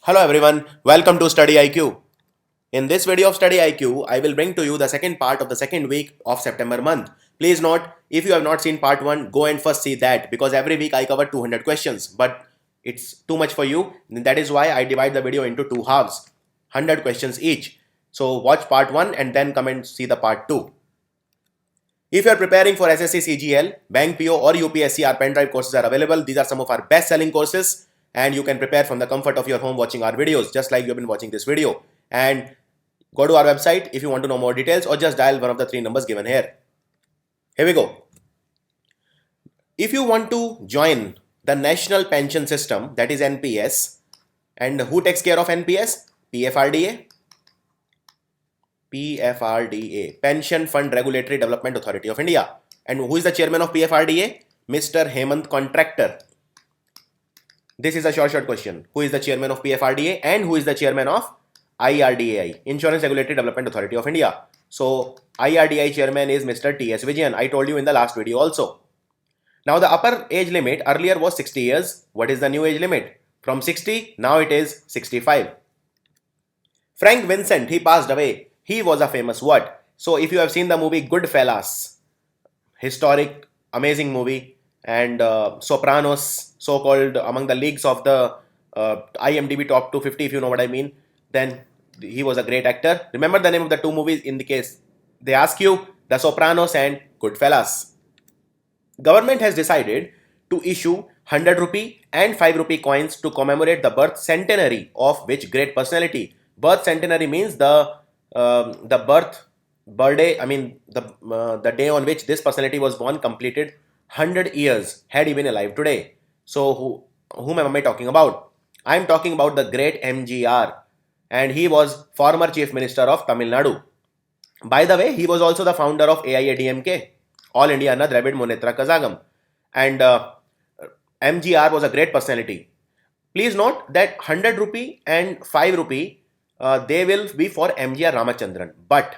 Hello everyone, welcome to Study IQ. In this video of Study IQ, I will bring to you the second part of the second week of September month. Please note, if you have not seen part 1, go and first see that because every week I cover 200 questions, but it's too much for you. That is why I divide the video into two halves, 100 questions each. So watch part 1 and then come and see the part 2. If you are preparing for SSC CGL, Bank PO or UPSC, our pen drive courses are available. These are some of our best selling courses and you can prepare from the comfort of your home watching our videos just like you have been watching this video. And go to our website if you want to know more details or just dial one of the three numbers given here. Here we go. If you want to join the National Pension System, that is NPS, and who takes care of NPS? PFRDA. PFRDA, Pension Fund Regulatory Development Authority of India. And who is the chairman of PFRDA? Mr. Hemant Contractor. This is a short question. Who is the chairman of PFRDA and who is the chairman of IRDAI, Insurance Regulatory Development Authority of India? So IRDAI chairman is Mr. T.S. Vijayan. I told you in the last video also. Now the upper age limit earlier was 60 years. What is the new age limit? From 60, now it is 65. Frank Vincent, he passed away. He was a famous what? So if you have seen the movie Goodfellas, historic, amazing movie, and Sopranos, so-called among the leagues of the IMDb top 250, if you know what I mean, then he was a great actor. Remember the name of the two movies in the case they ask you, The Sopranos and Goodfellas. Government has decided to issue 100 rupee and 5 rupee coins to commemorate the birth centenary of which great personality? Birth centenary means the day on which this personality was born completed 100 years had he been alive today. So whom am I talking about? I am talking about the great MGR, and he was former chief minister of Tamil Nadu. By the way, he was also the founder of AIADMK, All India Anna Dravid Munnetra Kazhagam, and MGR was a great personality. Please note that 100 rupee and 5 rupee they will be for MGR Ramachandran. But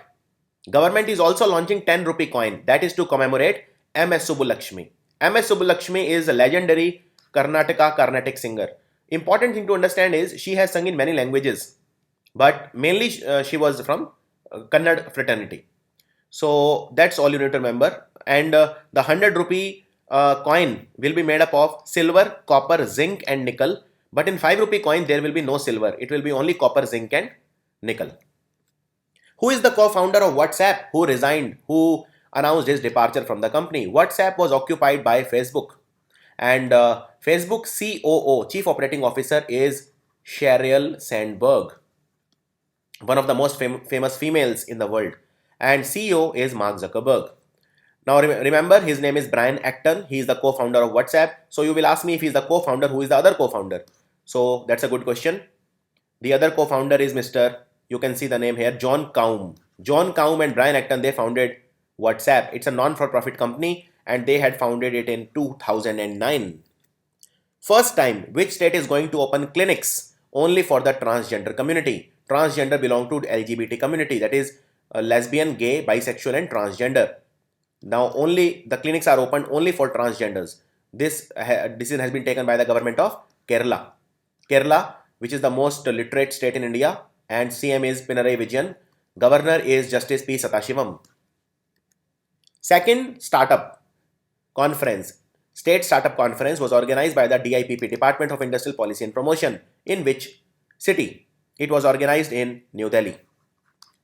government is also launching 10 rupee coin, that is to commemorate MS Subbulakshmi. MS Subbulakshmi is a legendary Carnatic singer. Important thing to understand is she has sung in many languages, but mainly she was from Kannada fraternity. So that's all you need to remember. And the 100 rupee coin will be made up of silver, copper, zinc and nickel. But in 5 rupee coin, there will be no silver. It will be only copper, zinc and nickel. Who is the co-founder of WhatsApp? Who resigned? Who announced his departure from the company? WhatsApp was occupied by Facebook. And Facebook COO, Chief Operating Officer, is Sheryl Sandberg, one of the most famous females in the world. And CEO is Mark Zuckerberg. Now remember, his name is Brian Acton. He is the co-founder of WhatsApp. So you will ask me, if he is the co-founder, who is the other co-founder? So that's a good question. The other co-founder is Mr. You can see the name here, John Kaum. John Kaum and Brian Acton, they founded WhatsApp. It's a non-for-profit company and they had founded it in 2009. First time, which state is going to open clinics only for the transgender community? Transgender belong to LGBT community, that is lesbian, gay, bisexual and transgender. Now only the clinics are open only for transgenders. This decision has been taken by the government of Kerala. Kerala, which is the most literate state in India, and CM is Pinarayi Vijayan. Governor is Justice P. Sathashivam. Second startup conference, State Startup Conference, was organized by the DIPP, Department of Industrial Policy and Promotion. In which city? It was organized in New Delhi.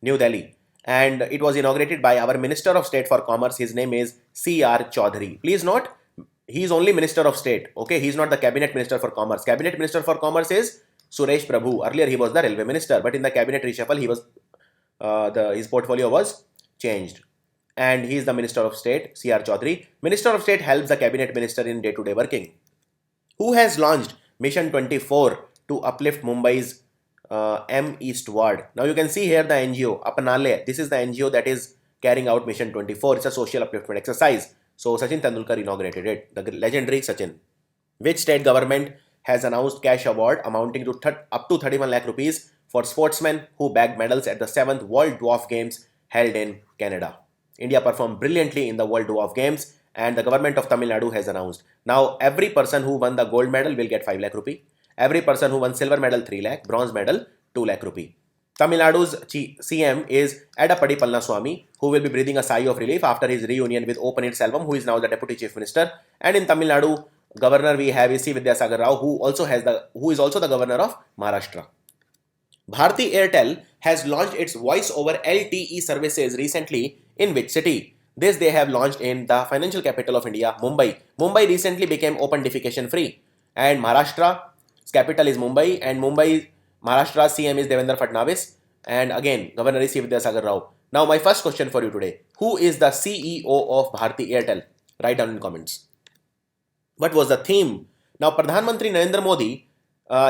New Delhi. And it was inaugurated by our Minister of State for Commerce. His name is C.R. Chaudhary. Please note, he is only Minister of State. Okay, he is not the Cabinet Minister for Commerce. Cabinet Minister for Commerce is Suresh Prabhu. Earlier he was the Railway Minister, but in the Cabinet reshuffle, he was his portfolio was changed. And he is the Minister of State, C.R. Chaudhary. Minister of State helps the Cabinet Minister in day-to-day working. Who has launched Mission 24 to uplift Mumbai's M Eastward? Now you can see here the NGO, Apnale. This is the NGO that is carrying out Mission 24. It's a social upliftment exercise. So Sachin Tendulkar inaugurated it, the legendary Sachin. Which state government has announced cash award amounting to up to 31 lakh rupees for sportsmen who bagged medals at the 7th World Dwarf Games held in Canada? India performed brilliantly in the World Dwarf Games and the government of Tamil Nadu has announced. Now every person who won the gold medal will get 5 lakh rupee. Every person who won silver medal 3 lakh, bronze medal 2 lakh rupee. Tamil Nadu's CM is Edapadi Pallaswamy, who will be breathing a sigh of relief after his reunion with O Selvam, who is now the Deputy Chief Minister. And in Tamil Nadu, Governor we have is C. Vidyasagar Rao, who is also the Governor of Maharashtra. Bharti Airtel has launched its voice over LTE services recently in which city? This they have launched in the financial capital of India, Mumbai. Mumbai recently became open defecation free, and Maharashtra's capital is Mumbai, and Maharashtra's CM is Devendra Fadnavis, and again Governor is C. Vidyasagar Rao. Now my first question for you today: who is the CEO of Bharti Airtel? Write down in comments. What was the theme? Now Pradhan Mantri Narendra Modi,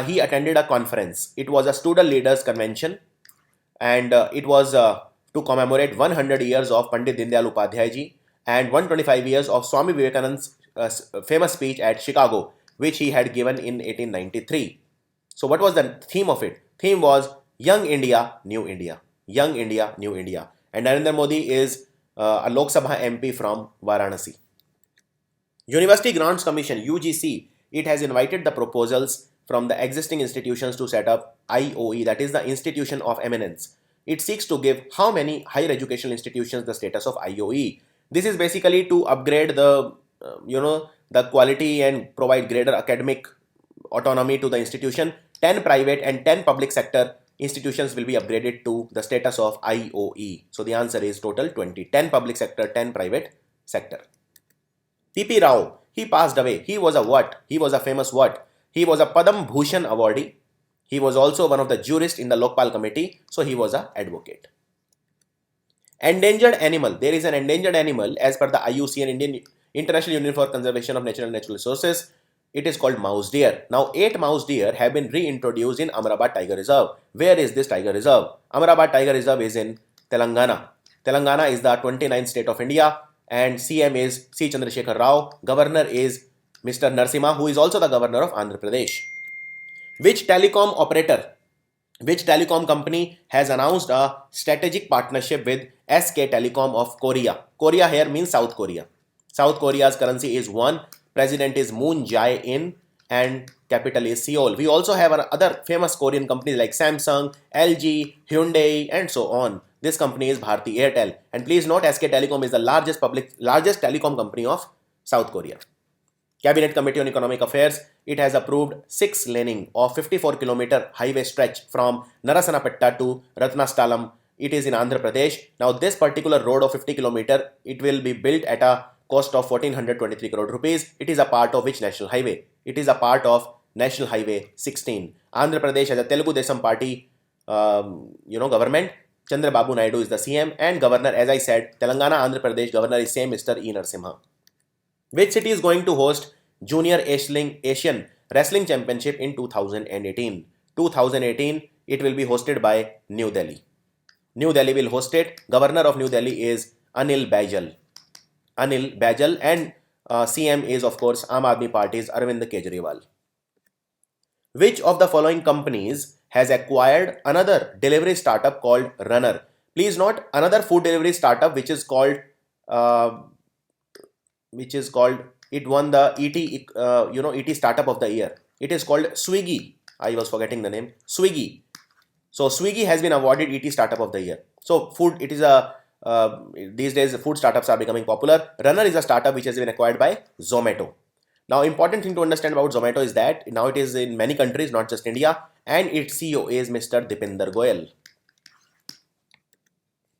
he attended a conference. It was a student leaders convention, and it was to commemorate 100 years of Pandit Dindayal Upadhyay ji and 125 years of Swami Vivekananda's famous speech at Chicago, which he had given in 1893. So what was the theme of it? Theme was Young India, New India. Young India, New India. And Narendra Modi is a Lok Sabha MP from Varanasi. University Grants Commission, UGC, it has invited the proposals from the existing institutions to set up IOE, that is the Institution of Eminence. It seeks to give how many higher educational institutions the status of IOE. This is basically to upgrade the, the quality and provide greater academic autonomy to the institution. 10 private and 10 public sector institutions will be upgraded to the status of IOE. So the answer is total 20. 10 public sector, 10 private sector. P.P. Rao, he passed away. He was a what? He was a famous what? He was a Padam Bhushan awardee. He was also one of the jurists in the Lokpal committee. So he was an advocate. Endangered animal. There is an endangered animal as per the IUCN, International Union for Conservation of Natural and Natural Resources. It is called mouse deer. Now 8 mouse deer have been reintroduced in Amrabad Tiger Reserve. Where is this Tiger Reserve? Amrabad Tiger Reserve is in Telangana. Telangana is the 29th state of India. And CM is C. Chandrasekhar Rao. Governor is Mr. Narsimha, who is also the governor of Andhra Pradesh. Which telecom company has announced a strategic partnership with SK Telecom of Korea? Korea here means South Korea. South Korea's currency is won. President is Moon Jae-in and capital is Seoul. We also have other famous Korean companies like Samsung, LG, Hyundai and so on. This company is Bharti Airtel. And please note, SK Telecom is the largest telecom company of South Korea. Cabinet Committee on Economic Affairs, it has approved 6 laning of 54-kilometer highway stretch from Narasanapetta to Ratnastalam. It is in Andhra Pradesh. Now this particular road of 50 km, it will be built at a cost of 1423 crore rupees. It is a part of which national highway? It is a part of National Highway 16. Andhra Pradesh has a Telugu Desam Party, government. Chandrababu Naidu is the CM and governor, as I said, Telangana, Andhra Pradesh governor is same Mr. E. Narasimha. Which city is going to host Junior Asian Wrestling Championship in 2018? 2018, it will be hosted by New Delhi. New Delhi will host it. Governor of New Delhi is Anil Baijal. And CM is of course Aam Aadmi Party's Arvind Kejriwal. Which of the following companies has acquired another delivery startup called Runner? Please note, another food delivery startup which is called it won the ET startup of the year. It is called Swiggy. I was forgetting the name. Swiggy. So Swiggy has been awarded ET startup of the year. So these days food startups are becoming popular. Runner is a startup which has been acquired by Zomato. Now, important thing to understand about Zomato is that now it is in many countries, not just India, and its CEO is Mr. Dipinder Goyal.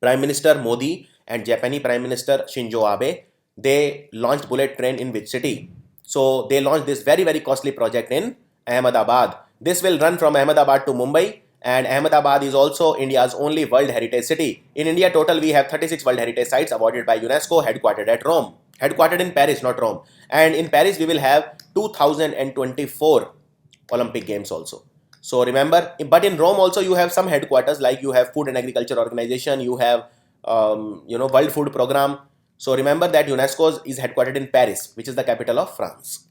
Prime Minister Modi and Japanese Prime Minister Shinzo Abe, they launched bullet train in which city? So they launched this very, very costly project in Ahmedabad. This will run from Ahmedabad to Mumbai, and Ahmedabad is also India's only World Heritage City. In India, total we have 36 World Heritage Sites awarded by UNESCO, headquartered at Rome. Headquartered in Paris, not Rome. And in Paris, we will have 2024 Olympic Games also. So remember, but in Rome also you have some headquarters, like you have Food and Agriculture Organization, you have, World Food Program. So remember that UNESCO is headquartered in Paris, which is the capital of France.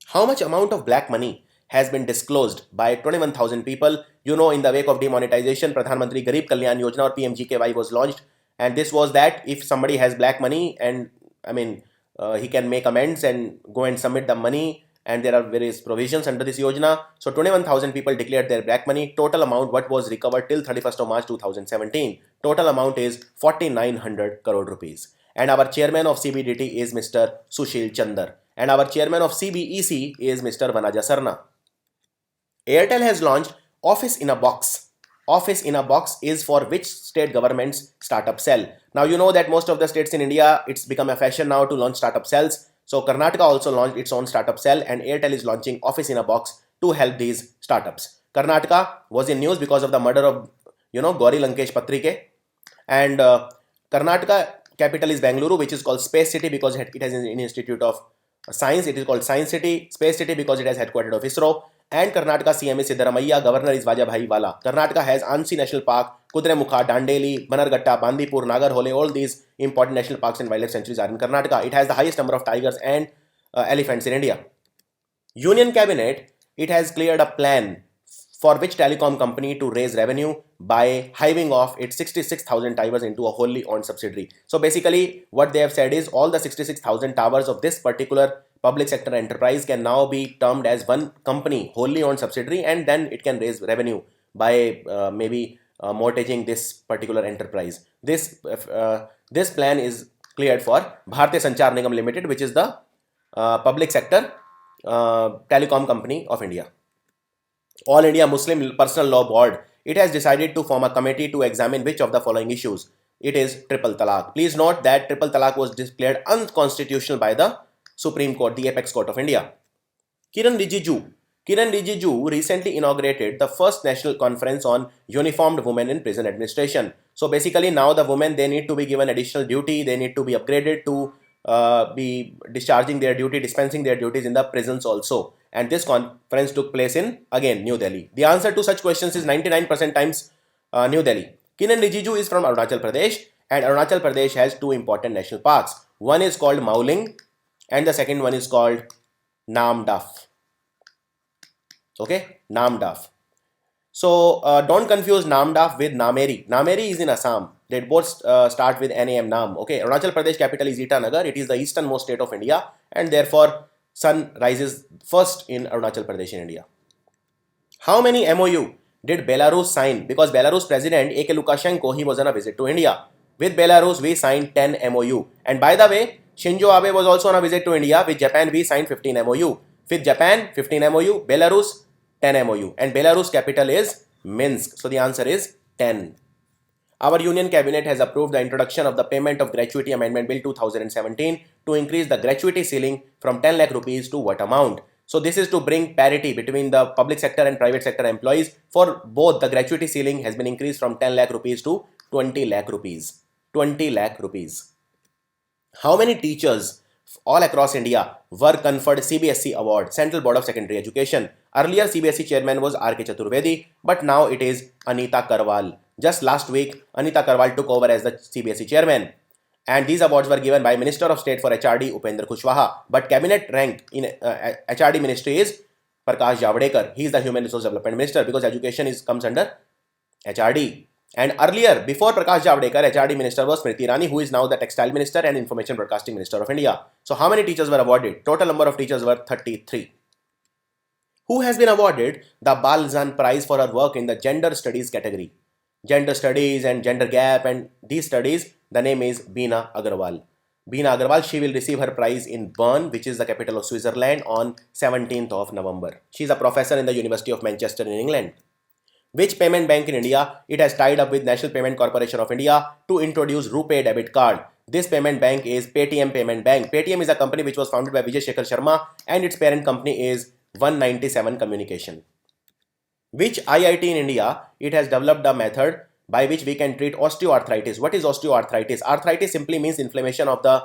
How much amount of black money has been disclosed by 21,000 people? In the wake of demonetization, Pradhan Mantri Garib Kalyan Yojana or PMGKY was launched. And this was that if somebody has black money and he can make amends and go and submit the money and there are various provisions under this Yojana. So 21,000 people declared their black money. Total amount what was recovered till 31st of March 2017. Total amount is 4,900 crore rupees. And our chairman of CBDT is Mr. Sushil Chandar. And our chairman of CBEC is Mr. Vanaja Sarna. Airtel has launched Office in a Box. Office in a Box is for which state government's startup cell? Now you know that most of the states in India, it's become a fashion now to launch startup cells. So Karnataka also launched its own startup cell, and Airtel is launching Office in a Box to help these startups. Karnataka was in news because of the murder of Gauri Lankesh Patrike, and Karnataka capital is Bengaluru, which is called Space City because it has an institute of science. It is called Science City, Space City because it has headquarters of ISRO. And Karnataka CM is Siddaramaiah, governor is Vajabhai Wala. Karnataka has Ansi National Park, Kudremukha, Dandeli, Bannerghatta, Bandipur, Nagarhole. All these important national parks and wildlife sanctuaries are in Karnataka. It has the highest number of tigers and elephants in India. Union Cabinet, it has cleared a plan for which telecom company to raise revenue by hiving off its 66,000 towers into a wholly owned subsidiary. So basically what they have said is all the 66,000 towers of this particular public sector enterprise can now be termed as one company, wholly owned subsidiary, and then it can raise revenue by maybe mortgaging this particular enterprise. This plan is cleared for Bharatiya Sanchar Nigam Limited, which is the public sector telecom company of India. All India Muslim Personal Law Board, it has decided to form a committee to examine which of the following issues. It is triple talaq. Please note that triple talaq was declared unconstitutional by the Supreme Court, the apex court of India. Kiran Rijiju recently inaugurated the first national conference on uniformed women in prison administration. So basically now the women, they need to be given additional duty, they need to be upgraded to be discharging their duty, dispensing their duties in the prisons also. And this conference took place in, again, New Delhi. The answer to such questions is 99% times New Delhi. Kiran Rijiju is from Arunachal Pradesh, and Arunachal Pradesh has two important national parks. One is called Mauling and the second one is called Namdaf. Okay, Namdaf. So don't confuse Namdaf with Nameri. Nameri is in Assam. They both start with NAM, Nam. Okay, Arunachal Pradesh capital is Itanagar. It is the easternmost state of India, and therefore sun rises first in Arunachal Pradesh in India. How many MOU did Belarus sign? Because Belarus president A.K. Lukashenko, he was on a visit to India. With Belarus, we signed 10 MOU. And by the way, Shinzo Abe was also on a visit to India. With Japan, we signed 15 MOU. With Japan, 15 MOU. Belarus, 10 MOU. And Belarus capital is Minsk. So the answer is 10. Our Union Cabinet has approved the introduction of the Payment of Gratuity Amendment Bill 2017 to increase the gratuity ceiling from 10 lakh rupees to what amount? So this is to bring parity between the public sector and private sector employees. For both, the gratuity ceiling has been increased from 10 lakh rupees to 20 lakh rupees. 20 lakh rupees. How many teachers all across India were conferred CBSE award, Central Board of Secondary Education? Earlier CBSE chairman was R.K. Chaturvedi, but now it is Anita Karwal. Just last week, Anita Karwal took over as the CBSE chairman. And these awards were given by Minister of State for HRD, Upendra Kushwaha. But cabinet rank in HRD ministry is Prakash Javadekar. He is the Human Resource Development Minister because education comes under HRD. And earlier, before Prakash Javadekar, HRD Minister was Smriti Irani, who is now the Textile Minister and Information Broadcasting Minister of India. So how many teachers were awarded? Total number of teachers were 33. Who has been awarded the Balzan Prize for her work in the Gender Studies category? Gender Studies and Gender Gap and these studies, the name is Beena Agarwal. Beena Agarwal, she will receive her prize in Bern, which is the capital of Switzerland, on 17th of November. She is a professor in the University of Manchester in England. Which payment bank in India? It has tied up with National Payment Corporation of India to introduce RuPay debit card. This payment bank is Paytm Payment Bank. Paytm is a company which was founded by Vijay Shekhar Sharma and its parent company is 197 Communication. Which IIT in India, it has developed a method by which we can treat osteoarthritis. What is osteoarthritis? Arthritis simply means inflammation of the,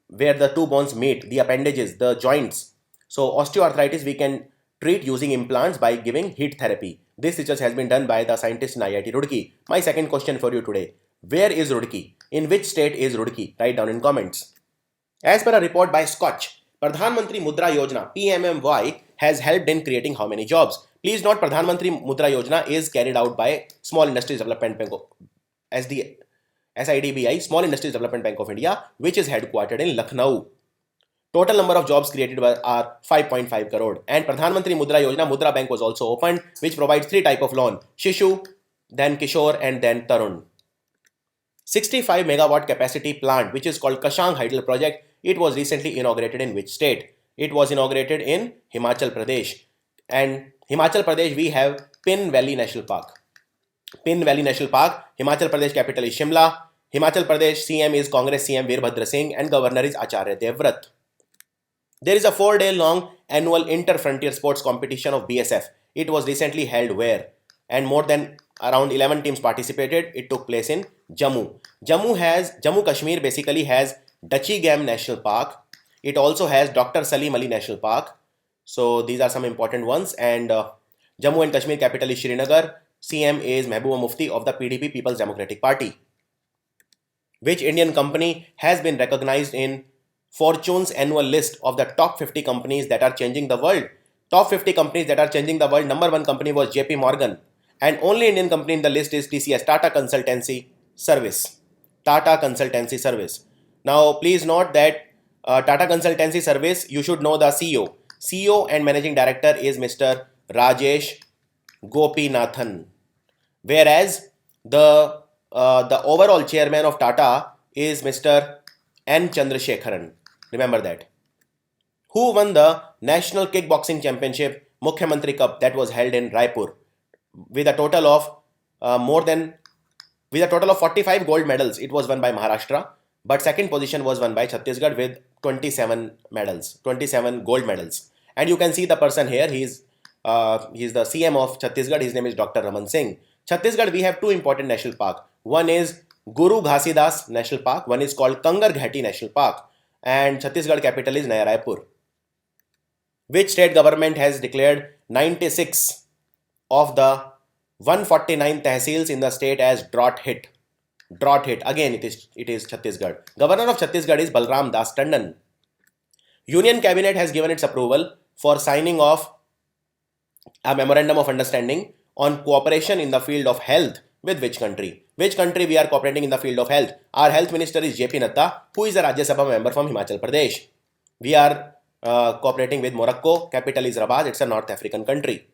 where the two bones meet, the appendages, the joints. So osteoarthritis we can treat using implants by giving heat therapy. This research has been done by the scientists in IIT Roorkee. My second question for you today. Where is Roorkee? In which state is Roorkee? Write down in comments. As per a report by Scotch, Pradhan Mantri Mudra Yojana PMMY has helped in creating how many jobs? Please note Pradhan Mantri Mudra Yojana is carried out by Small Industries Development Bank as the SIDBI, Small Industries Development Bank of India, which is headquartered in Lucknow. Total number of jobs created are 5.5 crore. And Pradhan Mantri Mudra Yojana, Mudra Bank was also opened, which provides three type of loan: Shishu, then Kishore, and then Tarun. 65 megawatt capacity plant, which is called Kashang Hydel project. It was recently inaugurated in which state? It was inaugurated in Himachal Pradesh. And Himachal Pradesh, we have Pin Valley National Park. Pin Valley National Park. Himachal Pradesh capital is Shimla. Himachal Pradesh CM is Congress CM Veerbhadra Singh and governor is Acharya Devvrat. There is a 4-day long annual Inter-Frontier Sports competition of BSF. It was recently held where? And more than around 11 teams participated. It took place in Jammu. Jammu Kashmir basically has Dachi Gam National Park. It also has Dr. Salim Ali National Park. So these are some important ones. And Jammu and Kashmir capital is Srinagar. CM is Mehbooba Mufti of the PDP People's Democratic Party. Which Indian company has been recognized in Fortune's annual list of the top 50 companies that are changing the world? Top 50 companies that are changing the world. Number 1 company was JP Morgan. And only Indian company in the list is TCS, Tata Consultancy Service. Tata Consultancy Service. Now, please note that Tata Consultancy Service, you should know the CEO. CEO and Managing Director is Mr. Rajesh Gopinathan. Whereas the overall chairman of Tata is Mr. N. Chandrasekharan. Remember that. Who won the National Kickboxing Championship Mukhyamantri Cup that was held in Raipur with a total of 45 gold medals? It was won by Maharashtra, but second position was won by Chhattisgarh with 27 medals, 27 gold medals. And you can see the person here. He's the CM of Chhattisgarh. His name is Dr. Raman Singh. Chhattisgarh, we have two important national parks. One is Guru Ghasidas National Park. One is called Kangar Ghati National Park. And Chhattisgarh capital is Naya Raipur. Which state government has declared 96 of the 149 tehsils in the state as drought hit? Drought hit. Again, it is Chhattisgarh. Governor of Chhattisgarh is Balram Das Tandon. Union Cabinet has given its approval for signing off a memorandum of understanding on cooperation in the field of health with which country? Which country we are cooperating in the field of health? Our health minister is JP Nadda, who is a Rajya Sabha member from Himachal Pradesh. We are cooperating with Morocco. Capital is Rabat. It's a North African country.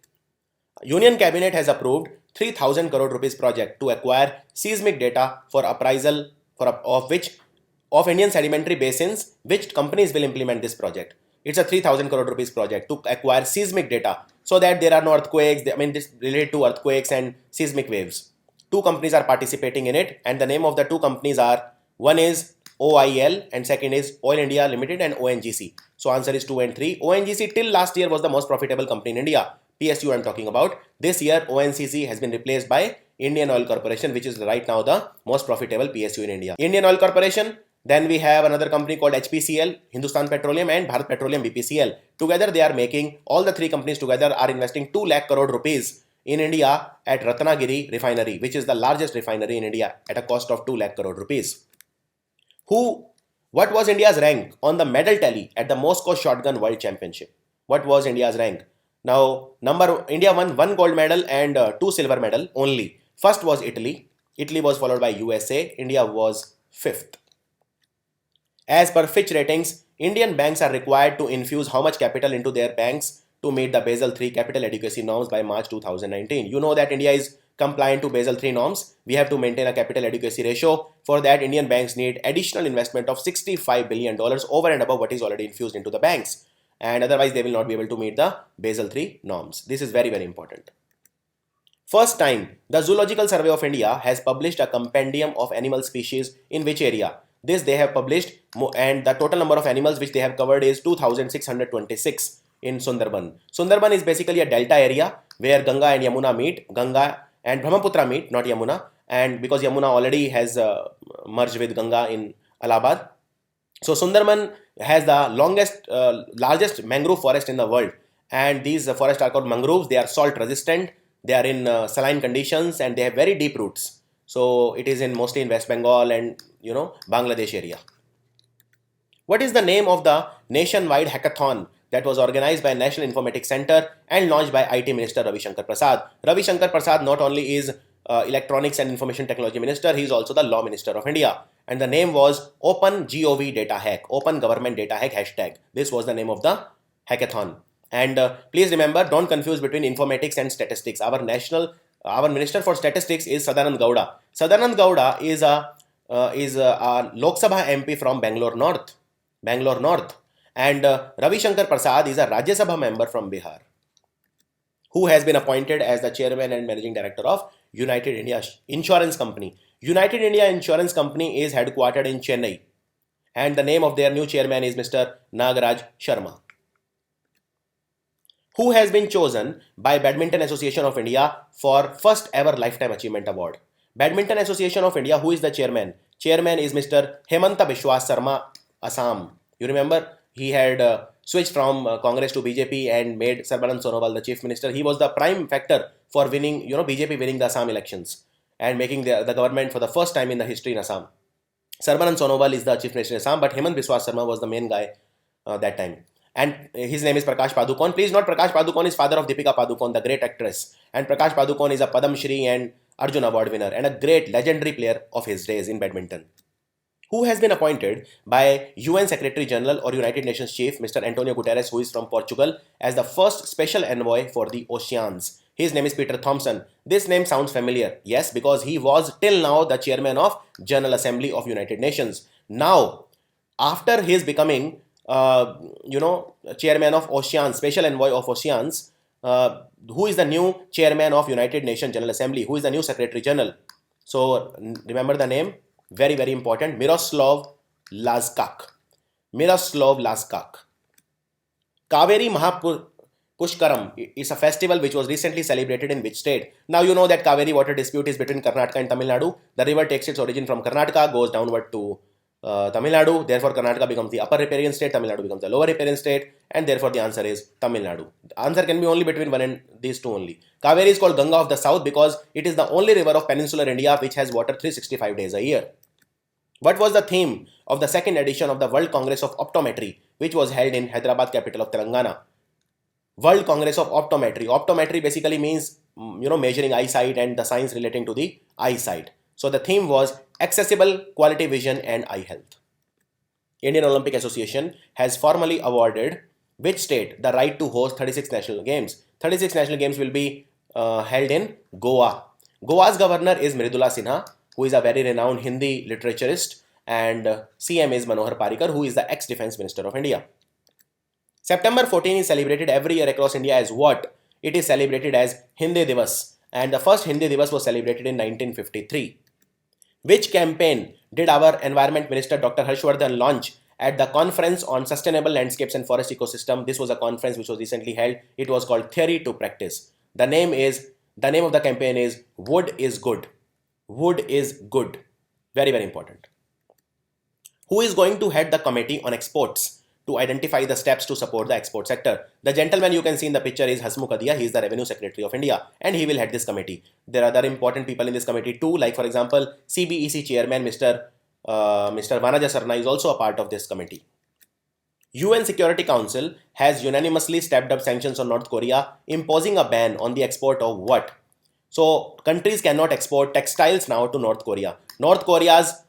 Union Cabinet has approved 3,000 crore rupees project to acquire seismic data for appraisal of Indian sedimentary basins. Which companies will implement this project? It's a 3,000 crore rupees project to acquire seismic data so that there are no earthquakes. This related to earthquakes and seismic waves. Two companies are participating in it, and the name of the two companies are, one is OIL and second is Oil India Limited and ONGC. So answer is 2 and 3. ONGC till last year was the most profitable company in India. PSU I'm talking about. This year ONGC has been replaced by Indian Oil Corporation, which is right now the most profitable PSU in India. Indian Oil Corporation. Then we have another company called HPCL, Hindustan Petroleum, and Bharat Petroleum, BPCL. Together they are making, all the three companies together are investing 2 lakh crore rupees in India at Ratnagiri refinery, which is the largest refinery in India at a cost of 2 lakh crore rupees. What was India's rank on the medal tally at the Moscow Shotgun World Championship? What was India's rank? Now, India won 1 gold medal and 2 silver medal only. First was Italy. Italy was followed by USA. India was 5th. As per Fitch ratings, Indian banks are required to infuse how much capital into their banks to meet the Basel III capital adequacy norms by March 2019. You know that India is compliant to Basel III norms. We have to maintain a capital adequacy ratio. For that, Indian banks need additional investment of $65 billion over and above what is already infused into the banks. And otherwise, they will not be able to meet the Basel III norms. This is very, very important. First time, the Zoological Survey of India has published a compendium of animal species in which area? This they have published, and the total number of animals which they have covered is 2,626 in Sundarban. Sundarban is basically a delta area where Ganga and Yamuna meet. Ganga and Brahmaputra meet, not Yamuna. And because Yamuna already has merged with Ganga in Allahabad. So Sundarban has the largest mangrove forest in the world. And these forests are called mangroves. They are salt resistant. They are in saline conditions and they have very deep roots. So it is mostly in West Bengal and Bangladesh area. What is the name of the nationwide hackathon that was organized by National Informatics Center and launched by IT Minister Ravi Shankar Prasad? Ravi Shankar Prasad not only is Electronics and Information Technology Minister. He is also the Law Minister of India. And the name was Open Gov Data Hack, Open Government Data Hack hashtag. This was the name of the hackathon. And please remember, don't confuse between informatics and statistics. Our Minister for Statistics is Sadanand Gowda. Sadanand Gowda is a Lok Sabha MP from Bangalore North. And Ravi Shankar Prasad is a Rajya Sabha member from Bihar, who has been appointed as the chairman and managing director of United India Insurance Company. United India Insurance Company is headquartered in Chennai, and the name of their new chairman is Mr. Nagaraj Sharma, who has been chosen by Badminton Association of India for first ever Lifetime Achievement Award. Badminton Association of India, who is the chairman? Chairman is Mr. Hemanta Biswa Sarma, Assam. You remember, he had switched from Congress to BJP and made Sarbanand Sonowal the chief minister. He was the prime factor for winning, BJP winning the Assam elections and making the government for the first time in the history in Assam. Sarbanand Sonowal is the chief minister in Assam, but Hemant Biswa Sarma was the main guy that time. And his name is Prakash Padukone. Please note, Prakash Padukone is father of Deepika Padukone, the great actress. And Prakash Padukone is a Padam Shri and Arjun Award winner and a great legendary player of his days in badminton, who has been appointed by UN Secretary General or United Nations Chief Mr. Antonio Guterres, who is from Portugal, as the first special envoy for the oceans. His name is Peter Thompson. This name sounds familiar. Yes, because he was till now the chairman of General Assembly of United Nations. Now, after his becoming chairman of Oceans, special envoy of Oceans, who is the new chairman of United Nations General Assembly? Who is the new Secretary General? So remember the name. Very, very important. Miroslav Lazkak. Kaveri Mahapushkaram is a festival which was recently celebrated in which state? Now you know that Kaveri water dispute is between Karnataka and Tamil Nadu. The river takes its origin from Karnataka, goes downward to Tamil Nadu. Therefore, Karnataka becomes the upper riparian state, Tamil Nadu becomes the lower riparian state, and therefore the answer is Tamil Nadu. The answer can be only between one and these two only. Kaveri is called Ganga of the South because it is the only river of peninsular India which has water 365 days a year. What was the theme of the second edition of the World Congress of Optometry, which was held in Hyderabad, capital of Telangana? World Congress of Optometry. Optometry basically means, measuring eyesight and the science relating to the eyesight. So the theme was accessible quality vision and eye health. Indian Olympic Association has formally awarded which state the right to host 36 national games? 36 national games will be held in Goa. Goa's governor is Mridula Sinha, who is a very renowned Hindi literaturist, and CM is Manohar Parrikar, who is the ex-Defence Minister of India. September 14 is celebrated every year across India as what? It is celebrated as Hindi Divas, and the first Hindi Divas was celebrated in 1953. Which campaign did our Environment Minister Dr. Harshvardhan launch at the Conference on Sustainable Landscapes and Forest Ecosystem? This was a conference which was recently held. It was called Theory to Practice. The name of the campaign is Wood is Good. Wood is Good. Very, very important. Who is going to head the Committee on Exports to identify the steps to support the export sector? The gentleman you can see in the picture is Hasmukh Adia. He is the Revenue Secretary of India and he will head this committee. There are other important people in this committee too, like for example, CBEC Chairman Mr. Vanaja Sarna is also a part of this committee. UN Security Council has unanimously stepped up sanctions on North Korea, imposing a ban on the export of what? So countries cannot export textiles now to North Korea. North Korea's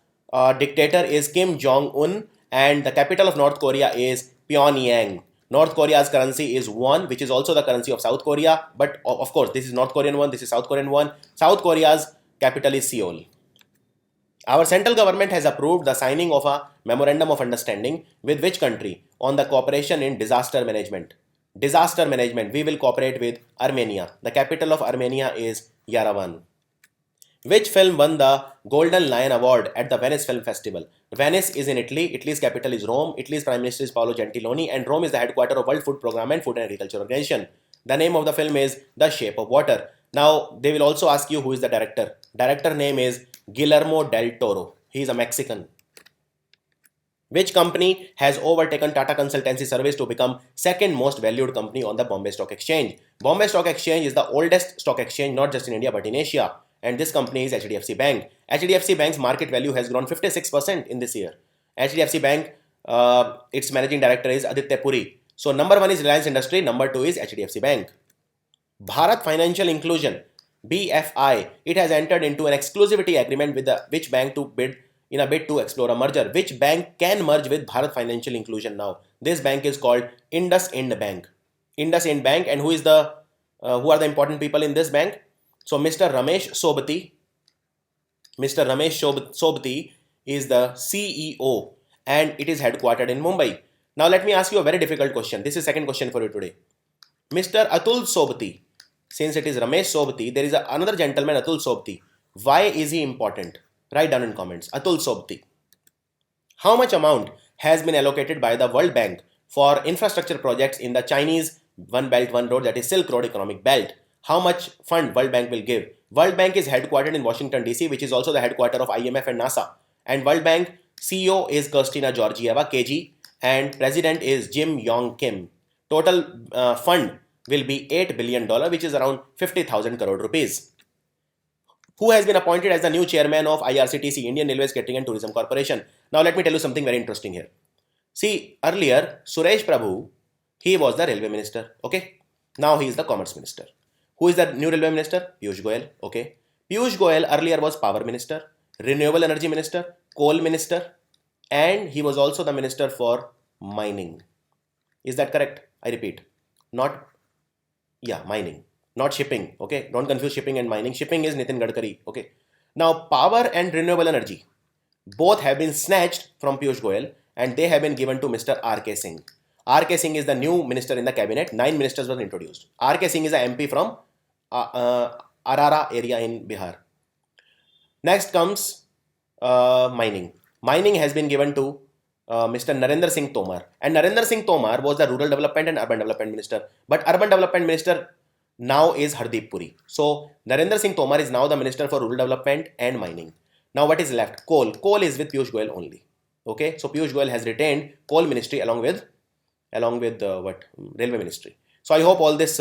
dictator is Kim Jong-un and the capital of North Korea is Pyongyang. North Korea's currency is won, which is also the currency of South Korea. But of course, this is North Korean won, this is South Korean won. South Korea's capital is Seoul. Our central government has approved the signing of a memorandum of understanding with which country on the cooperation in disaster management. Disaster management, we will cooperate with Armenia. The capital of Armenia is Yerevan. Which film won the Golden Lion Award at the Venice Film Festival? Venice is in Italy. Italy's capital is Rome. Italy's Prime Minister is Paolo Gentiloni and Rome is the headquarters of World Food Programme and Food and Agriculture Organization. The name of the film is The Shape of Water. Now, they will also ask you who is the director. Director name is Guillermo del Toro. He is a Mexican. Which company has overtaken Tata Consultancy Service to become second most valued company on the Bombay Stock Exchange? Bombay Stock Exchange is the oldest stock exchange not just in India but in Asia. And this company is HDFC Bank. HDFC Bank's market value has grown 56% in this year. HDFC Bank, its managing director is Aditya Puri. So number one is Reliance Industry, number two is HDFC Bank. Bharat Financial Inclusion. BFI. It has entered into an exclusivity agreement with which bank to bid in a bid to explore a merger. Which bank can merge with Bharat Financial Inclusion now? This bank is called IndusInd Bank. IndusInd Bank, and who are the important people in this bank? So Mr. Ramesh Sobti. Mr. Ramesh Sobti is the CEO, and it is headquartered in Mumbai. Now let me ask you a very difficult question. This is second question for you today. Mr. Atul Sobti. Since it is Ramesh Sobti, there is another gentleman, Atul Sobti. Why is he important? Write down in comments. Atul Sobti. How much amount has been allocated by the World Bank for infrastructure projects in the Chinese One Belt One Road, that is Silk Road economic belt? How much fund World Bank will give? World Bank is headquartered in Washington DC, which is also the headquarters of IMF and NASA. And World Bank CEO is Kristina Georgieva, KG, and President is Jim Yong Kim. Total fund will be $8 billion, which is around 50,000 crore rupees. Who has been appointed as the new chairman of IRCTC, Indian Railways Catering and Tourism Corporation? Now let me tell you something very interesting here. See, earlier Suresh Prabhu, he was the railway minister, okay? Now he is the commerce minister. Who is the new railway minister? Piyush Goyal, okay? Piyush Goyal earlier was power minister, renewable energy minister, coal minister, and he was also the minister for mining. Is that correct? I repeat, mining, not shipping, okay? Don't confuse shipping and mining. Shipping is Nitin Gadkari, okay? Now, power and renewable energy, both have been snatched from Piyush Goyal and they have been given to Mr. R.K. Singh. R.K. Singh is the new minister in the cabinet. 9 ministers were introduced. R.K. Singh is a MP from Arara area in Bihar. Next comes mining. Mining has been given to Mr. Narendra Singh Tomar. And Narendra Singh Tomar was the rural development and urban development minister. But urban development minister now is Hardeep Puri. So Narendra Singh Tomar is now the minister for rural development and mining. Now what is left? Coal. Coal is with Piyush Goyal only. Okay, so Piyush Goyal has retained coal ministry along with railway ministry. So I hope all this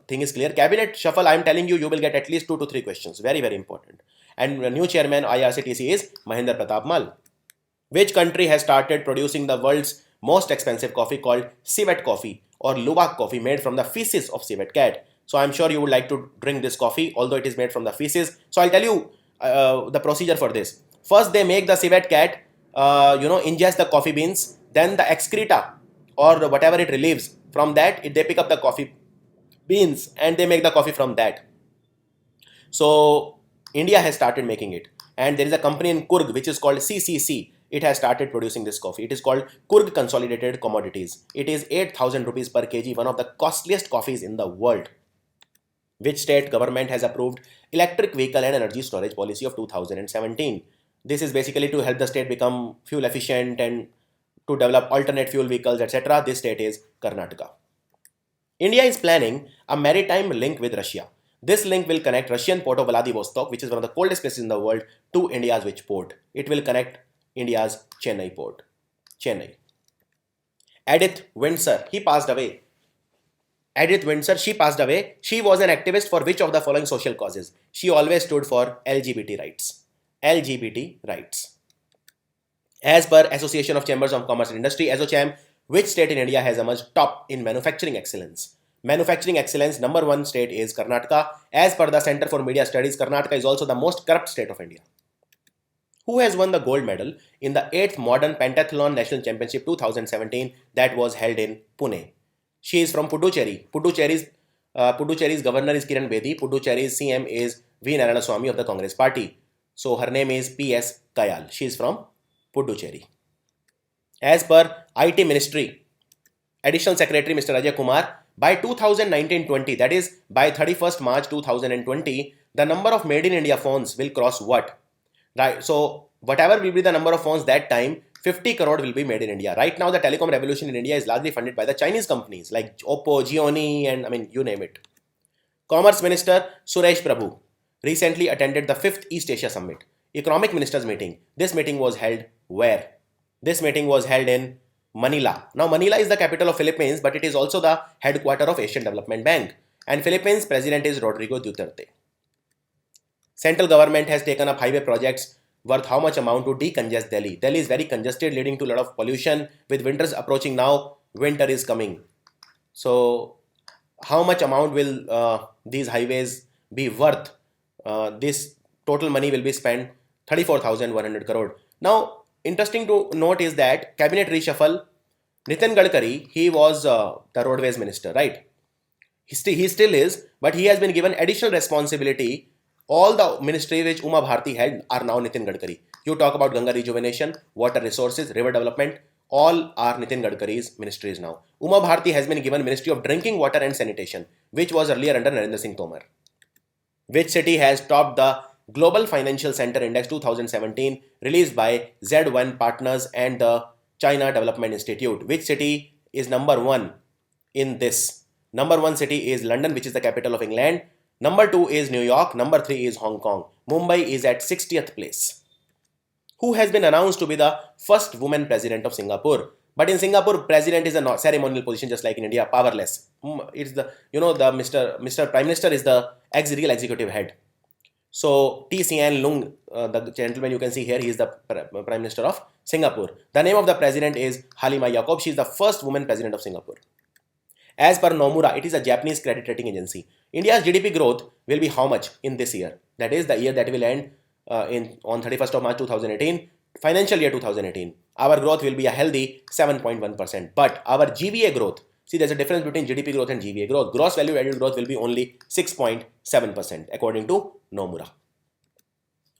thing is clear. Cabinet shuffle, I am telling you, you will get at least 2 to 3 questions. Very, very important. And the new chairman IRCTC is Mahendra Pratap Mal. Which country has started producing the world's most expensive coffee called civet coffee or Luwak coffee made from the feces of civet cat? So I'm sure you would like to drink this coffee, although it is made from the feces. So I'll tell you the procedure for this. First, they make the civet cat, ingest the coffee beans, then the excreta or whatever it relieves from that, they pick up the coffee beans and they make the coffee from that. So India has started making it, and there is a company in Coorg which is called CCC. It has started producing this coffee. It is called Coorg Consolidated Commodities. It is 8,000 rupees per kg, one of the costliest coffees in the world. Which state government has approved electric vehicle and energy storage policy of 2017? This is basically to help the state become fuel efficient and to develop alternate fuel vehicles, etc. This state is Karnataka. India is planning a maritime link with Russia. This link will connect Russian port of Vladivostok, which is one of the coldest places in the world, to India's which port? It will connect India's Chennai port. Chennai. Edith Windsor, he passed away. Edith Windsor, she passed away. She was an activist for which of the following social causes? She always stood for LGBT rights. LGBT rights. As per Association of Chambers of Commerce and Industry, ASSOCHAM, which state in India has emerged top in manufacturing excellence? Manufacturing excellence, number 1 state is Karnataka. As per the Center for Media Studies, Karnataka is also the most corrupt state of India. Who has won the gold medal in the 8th Modern Pentathlon National Championship 2017 that was held in Pune? She is from Puducherry. Puducherry's governor is Kiran Bedi. Puducherry's CM is V. Narayanaswamy of the Congress Party. So her name is P.S. Kayal. She is from Puducherry. As per IT Ministry, Additional Secretary Mr. Ajay Kumar, by 2019-20, that is by 31st March 2020, the number of Made in India phones will cross what? Right. So whatever will be the number of phones that time, 50 crore will be made in India. Right now, the telecom revolution in India is largely funded by the Chinese companies like Oppo, Xiaomi, and you name it. Commerce Minister Suresh Prabhu recently attended the 5th East Asia Summit. Economic Ministers meeting. This meeting was held where? This meeting was held in Manila. Now, Manila is the capital of Philippines, but it is also the headquarters of Asian Development Bank. And Philippines President is Rodrigo Duterte. Central government has taken up highway projects worth how much amount to decongest Delhi? Delhi is very congested, leading to a lot of pollution. With winters approaching now, winter is coming. So, how much amount will these highways be worth this total money will be spent 34,100 crore. Now, interesting to note is that cabinet reshuffle, Nitin Gadkari, he was the roadways minister, right? He still is, but he has been given additional responsibility. All the ministry which Uma Bharti had are now Nitin Gadkari. You talk about Ganga rejuvenation, water resources, river development, all are Nitin Gadkari's ministries now. Uma Bharti has been given Ministry of Drinking Water and Sanitation, which was earlier under Narendra Singh Tomar. Which city has topped the Global Financial Center Index 2017 released by Z1 Partners and the China Development Institute? Which city is number one in this? Number one city is London, which is the capital of England. Number two is New York. Number three is Hong Kong. Mumbai is at 60th place. Who has been announced to be the first woman president of Singapore? But in Singapore, president is a ceremonial position, just like in India, powerless. It's the the Mr. Prime Minister is the real executive head. So T. Sian Lung, the gentleman you can see here, he is the Prime Minister of Singapore. The name of the president is Halima Yacob. She is the first woman president of Singapore. As per Nomura, it is a Japanese credit rating agency. India's GDP growth will be how much in this year? That is the year that will end on 31st of March 2018, financial year 2018. Our growth will be a healthy 7.1%. But our GVA growth, see there's a difference between GDP growth and GVA growth. Gross value added growth will be only 6.7% according to Nomura.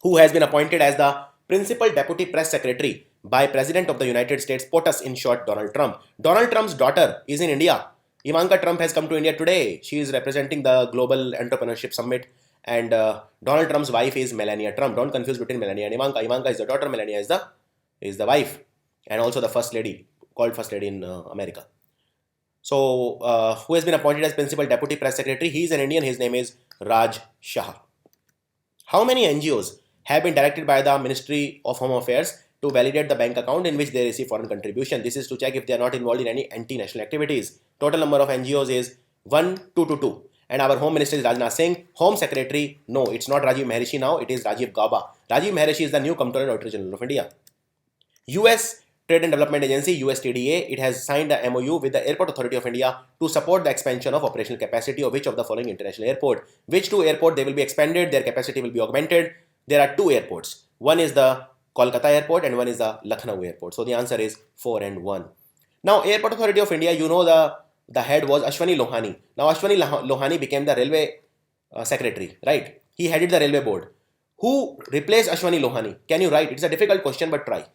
Who has been appointed as the principal deputy press secretary by President of the United States, POTUS in short, Donald Trump. Donald Trump's daughter is in India. Ivanka Trump has come to India today. She is representing the Global Entrepreneurship Summit. And Donald Trump's wife is Melania Trump. Don't confuse between Melania and Ivanka. Ivanka is the daughter, Melania is the wife. And also the first lady, called first lady in America. So, who has been appointed as principal deputy press secretary? He is an Indian. His name is Raj Shah. How many NGOs have been directed by the Ministry of Home Affairs to validate the bank account in which they receive foreign contribution? This is to check if they are not involved in any anti-national activities. Total number of NGOs is 1222. And our Home Minister is Rajnath Singh. Home Secretary, no, it's not Rajiv Maharishi now, it is Rajiv Gauba. Rajiv Maharishi is the new Comptroller and Auditor General of India. US Trade and Development Agency, USTDA, it has signed a MOU with the Airport Authority of India to support the expansion of operational capacity of which of the following international airport? Which two airports they will be expanded, their capacity will be augmented? There are two airports. One is the Kolkata Airport and one is the Lucknow Airport. So the answer is 4 and 1. Now, Airport Authority of India, the head was Ashwani Lohani. Now, Ashwani Lohani became the railway secretary, right? He headed the railway board. Who replaced Ashwani Lohani? Can you write? It's a difficult question, but try.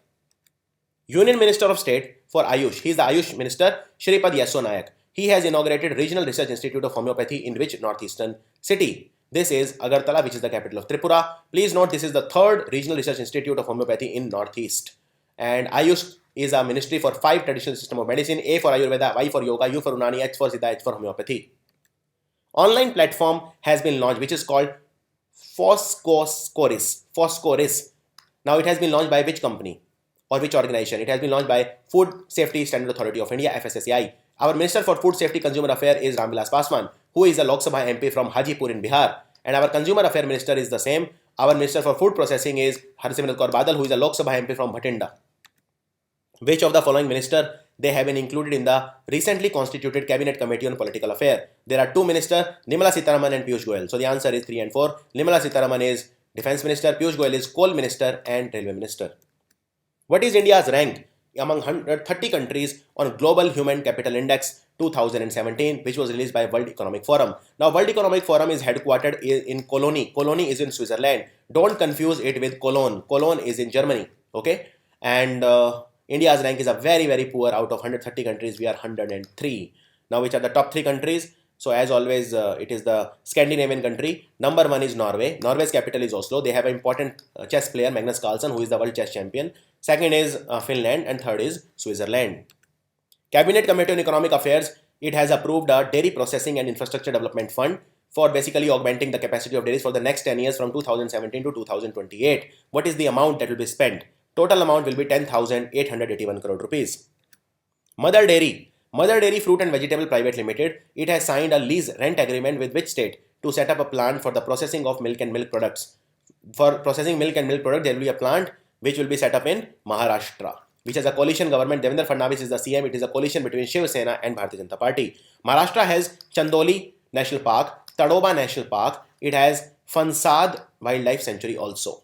Union Minister of State for Ayush. He is the Ayush Minister, Shripad Yesso Nayak. He has inaugurated Regional Research Institute of Homeopathy in which northeastern city? This is Agartala, which is the capital of Tripura. Please note, this is the third Regional Research Institute of Homeopathy in Northeast. And Ayush is a ministry for 5 traditional system of medicine: A for Ayurveda, Y for Yoga, U for Unani, H for Siddha, H for Homeopathy. Online platform has been launched which is called Phoscoris. Now it has been launched by which company or which organization? It has been launched by Food Safety Standard Authority of India, FSSAI. Our Minister for Food Safety Consumer Affairs is Ramvilas Paswan, who is a Lok Sabha MP from Hajipur in Bihar. And our Consumer Affairs Minister is the same. Our Minister for Food Processing is Harsimrat Kaur Badal, who is a Lok Sabha MP from Bhatinda. Which of the following minister they have been included in the recently constituted Cabinet Committee on Political Affairs? There are two ministers, Nirmala Sitharaman and Piyush Goyal. So the answer is 3 and 4. Nirmala Sitharaman is Defence Minister, Piyush Goyal is Coal Minister and Railway Minister. What is India's rank among 130 countries on Global Human Capital Index 2017, which was released by World Economic Forum? Now, World Economic Forum is headquartered in Cologne. Cologne is in Switzerland. Don't confuse it with Cologne. Cologne is in Germany. Okay, and India's rank is a very, very poor. Out of 130 countries, we are 103. Now, which are the top 3 countries? So, as always, it is the Scandinavian country. Number 1 is Norway. Norway's capital is Oslo. They have an important chess player, Magnus Carlsen, who is the world chess champion. Second is Finland, and third is Switzerland. Cabinet Committee on Economic Affairs, it has approved a Dairy Processing and Infrastructure Development Fund for basically augmenting the capacity of dairies for the next 10 years from 2017 to 2028. What is the amount that will be spent? Total amount will be 10,881 crore rupees. Mother Dairy Fruit and Vegetable Private Limited, it has signed a lease rent agreement with which state to set up a plant for the processing of milk and milk products. For processing milk and milk products, there will be a plant which will be set up in Maharashtra, which has a coalition government. Devendra Fadnavis is the CM. It is a coalition between Shiv Sena and Bharatiya Janata Party. Maharashtra has Chandoli National Park, Tadoba National Park. It has Fansad Wildlife Sanctuary also.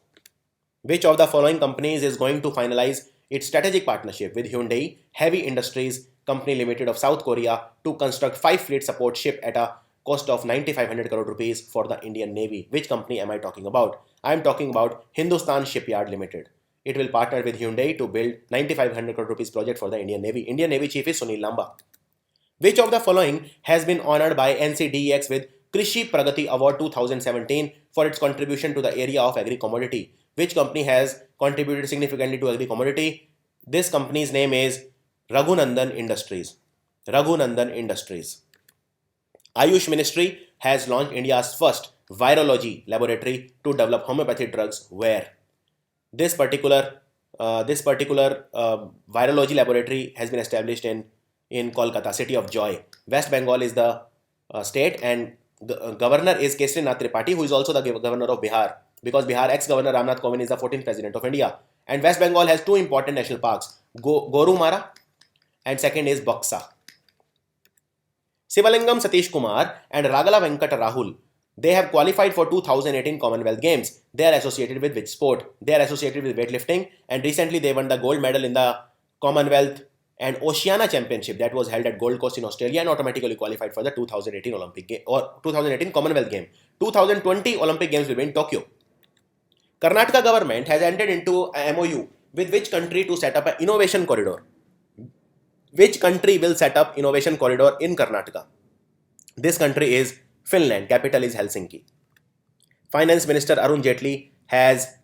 Which of the following companies is going to finalize its strategic partnership with Hyundai Heavy Industries Company Limited of South Korea to construct 5 fleet support ship at a cost of 9,500 crore rupees for the Indian Navy? Which company am I talking about? I am talking about Hindustan Shipyard Limited. It will partner with Hyundai to build 9,500 crore rupees project for the Indian Navy. Indian Navy Chief is Sunil Lamba. Which of the following has been honored by NCDEX with Krishi Pragati Award 2017 for its contribution to the area of agri-commodity? Which company has contributed significantly to agri-commodity? This company's name is Raghunandan Industries. Raghunandan Industries. Ayush Ministry has launched India's first virology laboratory to develop homeopathy drugs. Where? This particular virology laboratory has been established in Kolkata, city of joy. West Bengal is the state, and governor is Kesrinath Tripathi, who is also the governor of Bihar, because Bihar ex-governor Ramnath Kovind is the 14th president of India. And West Bengal has two important national parks, Gorumara and second is Buxa. Sivalingam Satish Kumar and Ragala Venkata Rahul, they have qualified for 2018 Commonwealth Games. They are associated with which sport? They are associated with weightlifting, and recently they won the gold medal in the Commonwealth and Oceania Championship that was held at Gold Coast in Australia, and automatically qualified for the 2018 Olympic Game or 2018 Commonwealth Game. 2020 Olympic Games will be in Tokyo. Karnataka government has entered into a MOU with which country to set up an innovation corridor? Which country will set up innovation corridor in Karnataka? This country is Finland. Capital is Helsinki. Finance Minister Arun Jaitley has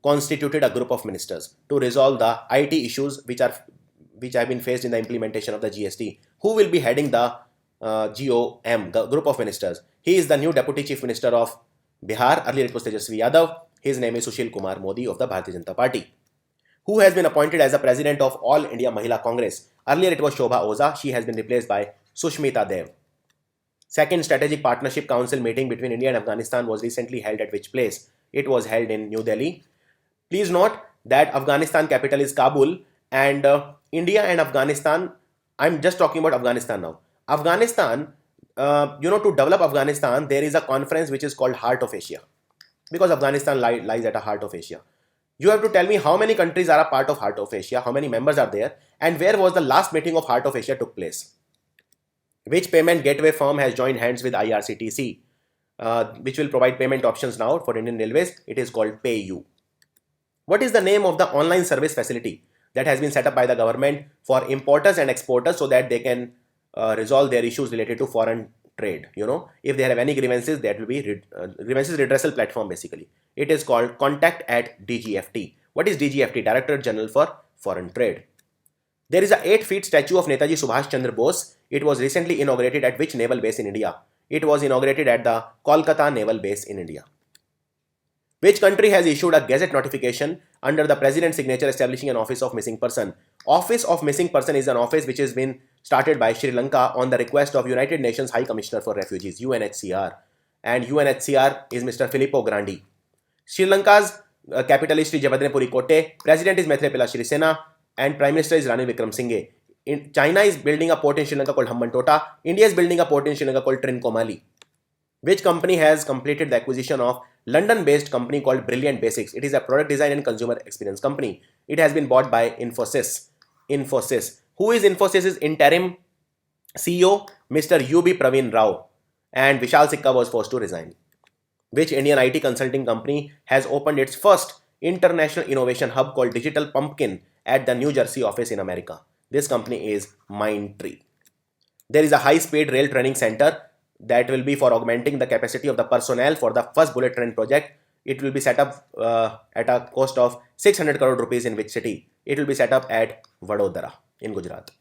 constituted a group of ministers to resolve the IT issues which have been faced in the implementation of the GST. Who will be heading the GOM, the group of ministers? He is the new Deputy Chief Minister of Bihar. Earlier it was Tejasvi Yadav. His name is Sushil Kumar Modi of the Bharatiya Janata Party. Who has been appointed as the President of All India Mahila Congress? Earlier it was Shobha Oza. She has been replaced by Sushmita Dev. Second Strategic Partnership Council meeting between India and Afghanistan was recently held at which place? It was held in New Delhi. Please note that Afghanistan capital is Kabul, and India and Afghanistan, I'm just talking about Afghanistan now. Afghanistan, to develop Afghanistan, there is a conference which is called Heart of Asia, because Afghanistan lies at the heart of Asia. You have to tell me how many countries are a part of Heart of Asia, how many members are there, and where was the last meeting of Heart of Asia took place. Which payment gateway firm has joined hands with IRCTC, which will provide payment options now for Indian Railways? It is called PayU. What is the name of the online service facility that has been set up by the government for importers and exporters so that they can resolve their issues related to foreign trade? If they have any grievances, that will be grievances redressal platform basically. It is called Contact@DGFT. What is DGFT? Directorate General for Foreign Trade. There is a 8-feet statue of Netaji Subhash Chandra Bose. It was recently inaugurated at which naval base in India? It was inaugurated at the Kolkata Naval Base in India. Which country has issued a gazette notification under the President's signature establishing an Office of Missing Person? Office of Missing Person is an office which has been started by Sri Lanka on the request of United Nations High Commissioner for Refugees, UNHCR. And UNHCR is Mr. Filippo Grandi. Sri Lanka's capital is Sri Javadnepuri Kotte. President is Maithripala Sirisena. And Prime Minister is Ranil Wickremesinghe. China is building a port in Sri Lanka called Hambantota. India is building a port in Sri Lanka called Trincomalee. Which company has completed the acquisition of London-based company called Brilliant Basics? It is a product design and consumer experience company. It has been bought by Infosys. Who is Infosys' interim CEO? Mr. UB Praveen Rao. And Vishal Sikka was forced to resign. Which Indian IT consulting company has opened its first international innovation hub called Digital Pumpkin at the New Jersey office in America? This company is Mindtree. There is a high-speed rail training center that will be for augmenting the capacity of the personnel for the first bullet train project. It will be set up at a cost of 600 crore rupees in which city? It will be set up at Vadodara in Gujarat.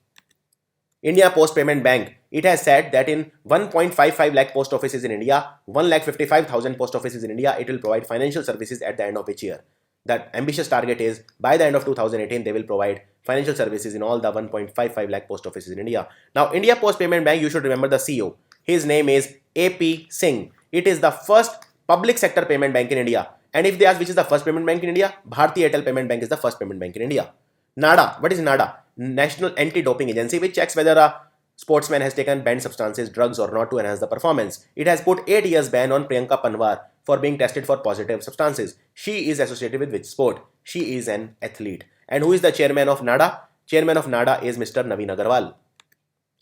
India Post Payment Bank. It has said that in 1.55 lakh post offices in India, 1,55,000 post offices in India, it will provide financial services at the end of which year? That ambitious target is by the end of 2018, they will provide financial services in all the 1.55 lakh post offices in India. Now, India Post Payment Bank, you should remember the CEO. His name is AP Singh. It is the first public sector payment bank in India. And if they ask which is the first payment bank in India, Bharti Airtel Payment Bank is the first payment bank in India. NADA. What is NADA? National Anti-Doping Agency, which checks whether a sportsman has taken banned substances, drugs or not to enhance the performance. It has put 8 years ban on Priyanka Panwar for being tested for positive substances. She is associated with which sport? She is an athlete. And who is the chairman of NADA? Chairman of NADA is Mr. Naveen Agarwal.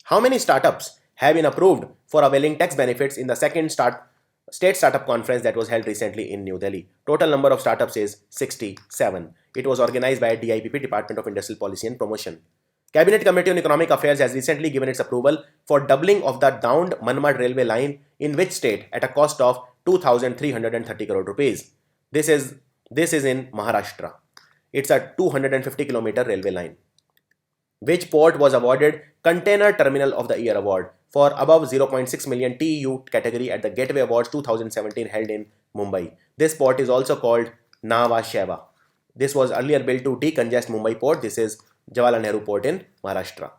How many startups have been approved for availing tax benefits in the second state startup conference that was held recently in New Delhi? Total number of startups is 67. It was organized by DIPP, Department of Industrial Policy and Promotion. Cabinet Committee on Economic Affairs has recently given its approval for doubling of the downed Manmad railway line in which state at a cost of 2,330 crore rupees. This is in Maharashtra. It's a 250-kilometer railway line. Which port was awarded Container Terminal of the Year award for above 0.6 million TEU category at the Gateway Awards 2017 held in Mumbai? This port is also called Nhava Sheva. This was earlier built to decongest Mumbai port. This is Jawaharlal Nehru Port in Maharashtra.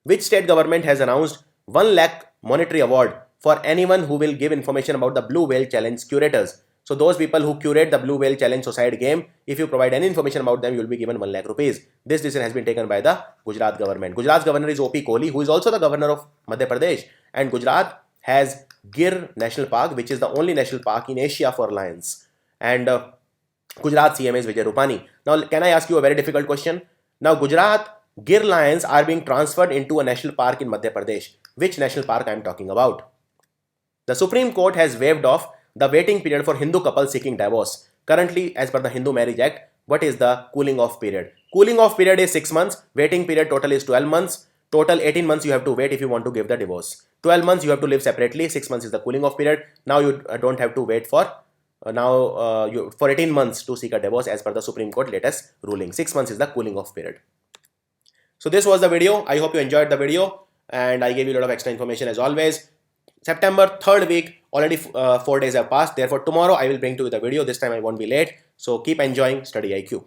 Which state government has announced 1 lakh monetary award for anyone who will give information about the Blue Whale Challenge curators? So those people who curate the Blue Whale Challenge Society game, if you provide any information about them, you will be given 1 lakh rupees. This decision has been taken by the Gujarat government. Gujarat's governor is O.P. Kohli, who is also the governor of Madhya Pradesh. And Gujarat has Gir National Park, which is the only national park in Asia for lions. And Gujarat CM is Vijay Rupani. Now, can I ask you a very difficult question? Now, Gujarat Gir lions are being transferred into a national park in Madhya Pradesh. Which national park I am talking about? The Supreme Court has waived off the waiting period for Hindu couples seeking divorce. Currently, as per the Hindu Marriage Act, what is the cooling off period? Cooling off period is 6 months. Waiting period total is 12 months. Total 18 months you have to wait if you want to give the divorce. 12 months you have to live separately. 6 months is the cooling off period. Now you don't have to wait for for 18 months to seek a divorce as per the Supreme Court latest ruling. 6 months is the cooling off period. So this was the video. I hope you enjoyed the video and I gave you a lot of extra information as always. September 3rd week, already 4 days have passed. Therefore, tomorrow I will bring to you the video. This time I won't be late. So keep enjoying Study IQ.